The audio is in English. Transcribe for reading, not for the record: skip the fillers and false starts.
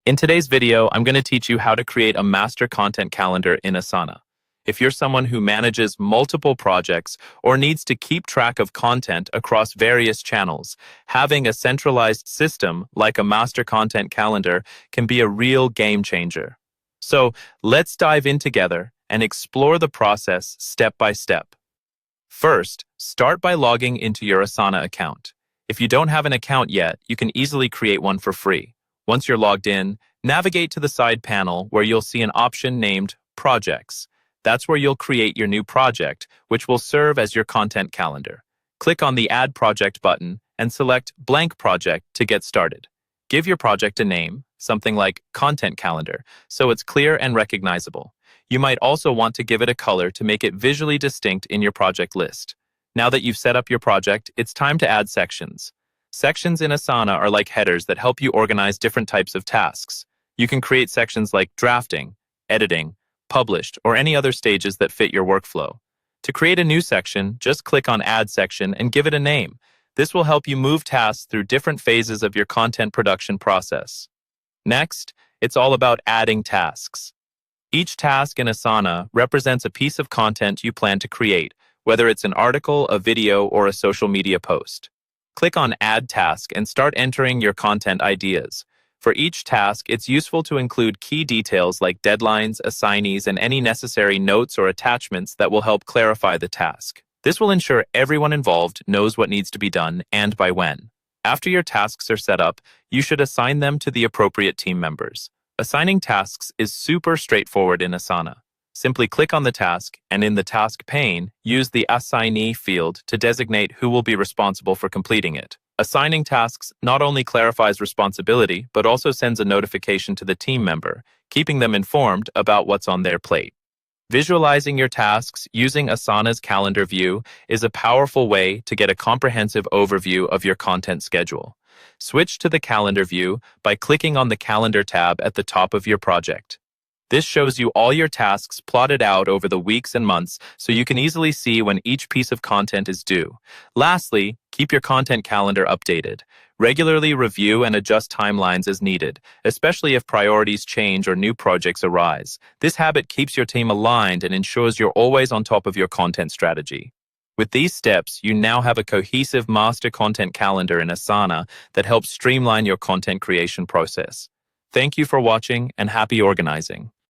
In today's video, I'm going to teach you how to create a master content calendar in Asana. If you're someone who manages multiple projects or needs to keep track of content across various channels, having a centralized system like a master content calendar can be a real game changer. So let's dive in together and explore the process step by step. First, start by logging into your Asana account. If you don't have an account yet, you can easily create one for free. Once you're logged in, navigate to the side panel where you'll see an option named Projects. That's where you'll create your new project, which will serve as your content calendar. Click on the Add Project button and select Blank Project to get started. Give your project a name, something like Content Calendar, so it's clear and recognizable. You might also want to give it a color to make it visually distinct in your project list. Now that you've set up your project, it's time to add sections. Sections in Asana are like headers that help you organize different types of tasks. You can create sections like drafting, editing, published, or any other stages that fit your workflow. To create a new section, just click on Add Section and give it a name. This will help you move tasks through different phases of your content production process. Next, it's all about adding tasks. Each task in Asana represents a piece of content you plan to create, whether it's an article, a video, or a social media post. Click on Add Task and start entering your content ideas. For each task, it's useful to include key details like deadlines, assignees, and any necessary notes or attachments that will help clarify the task. This will ensure everyone involved knows what needs to be done and by when. After your tasks are set up, you should assign them to the appropriate team members. Assigning tasks is super straightforward in Asana. Simply click on the task, and in the task pane, use the Assignee field to designate who will be responsible for completing it. Assigning tasks not only clarifies responsibility, but also sends a notification to the team member, keeping them informed about what's on their plate. Visualizing your tasks using Asana's calendar view is a powerful way to get a comprehensive overview of your content schedule. Switch to the calendar view by clicking on the Calendar tab at the top of your project. This shows you all your tasks plotted out over the weeks and months so you can easily see when each piece of content is due. Lastly, keep your content calendar updated. Regularly review and adjust timelines as needed, especially if priorities change or new projects arise. This habit keeps your team aligned and ensures you're always on top of your content strategy. With these steps, you now have a cohesive master content calendar in Asana that helps streamline your content creation process. Thank you for watching and happy organizing.